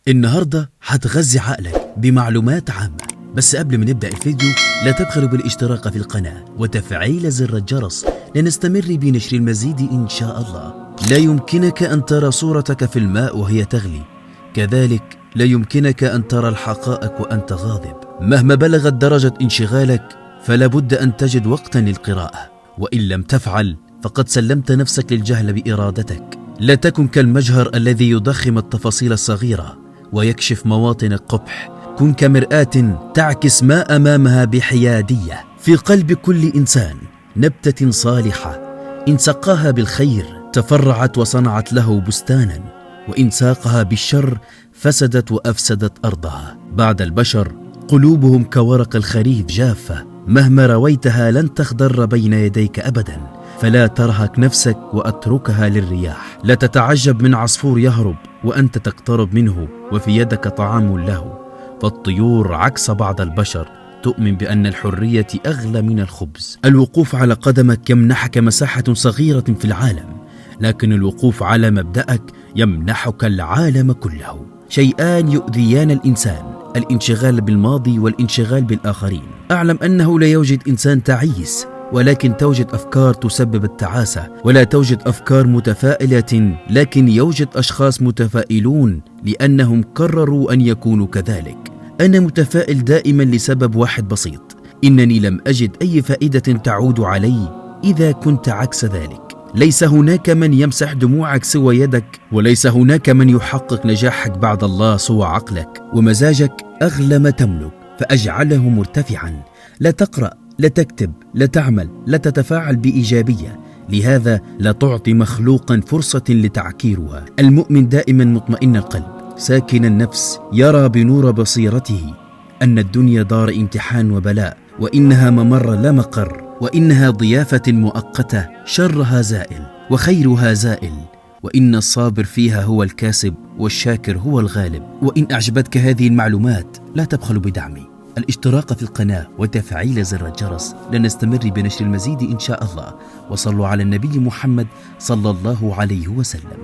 النهاردة هتغذي عقلك بمعلومات عامة، بس قبل ما نبدأ الفيديو لا تبخلوا بالاشتراك في القناة وتفعيل زر الجرس لنستمر بنشر المزيد إن شاء الله. لا يمكنك أن ترى صورتك في الماء وهي تغلي، كذلك لا يمكنك أن ترى الحقائق وأنت غاضب. مهما بلغت درجة انشغالك فلا بد أن تجد وقتا للقراءة، وإن لم تفعل فقد سلمت نفسك للجهل بإرادتك. لا تكن كالمجهر الذي يضخم التفاصيل الصغيرة ويكشف مواطن القبح. كن كمرآة تعكس ما أمامها بحيادية. في قلب كل إنسان نبتة صالحة، إن سقاها بالخير تفرعت وصنعت له بستانا، وإن ساقها بالشر فسدت وأفسدت أرضها. بعد البشر قلوبهم كورق الخريف جافة، مهما رويتها لن تخضر بين يديك أبدا، فلا ترهق نفسك وأتركها للرياح. لا تتعجب من عصفور يهرب وأنت تقترب منه وفي يدك طعام له، فالطيور عكس بعض البشر تؤمن بأن الحرية أغلى من الخبز. الوقوف على قدمك يمنحك مساحة صغيرة في العالم، لكن الوقوف على مبدأك يمنحك العالم كله. شيئان يؤذيان الإنسان: الانشغال بالماضي والانشغال بالآخرين. أعلم أنه لا يوجد إنسان تعيس، ولكن توجد أفكار تسبب التعاسة، ولا توجد أفكار متفائلة، لكن يوجد أشخاص متفائلون لأنهم قرروا أن يكونوا كذلك. أنا متفائل دائما لسبب واحد بسيط: إنني لم أجد أي فائدة تعود علي إذا كنت عكس ذلك. ليس هناك من يمسح دموعك سوى يدك، وليس هناك من يحقق نجاحك بعد الله سوى عقلك. ومزاجك أغلى ما تملك، فأجعله مرتفعا. لا تقرأ، لا تكتب، لا تعمل، لا تتفاعل بإيجابية، لهذا لا تعطي مخلوقا فرصة لتعكيرها. المؤمن دائما مطمئن القلب ساكن النفس، يرى بنور بصيرته أن الدنيا دار امتحان وبلاء، وإنها ممر لا مقر، وإنها ضيافة مؤقتة، شرها زائل وخيرها زائل، وإن الصابر فيها هو الكاسب والشاكر هو الغالب. وإن أعجبتك هذه المعلومات لا تبخل بدعمي، الاشتراك في القناة وتفعيل زر الجرس لنستمر بنشر المزيد إن شاء الله. وصلوا على النبي محمد صلى الله عليه وسلم.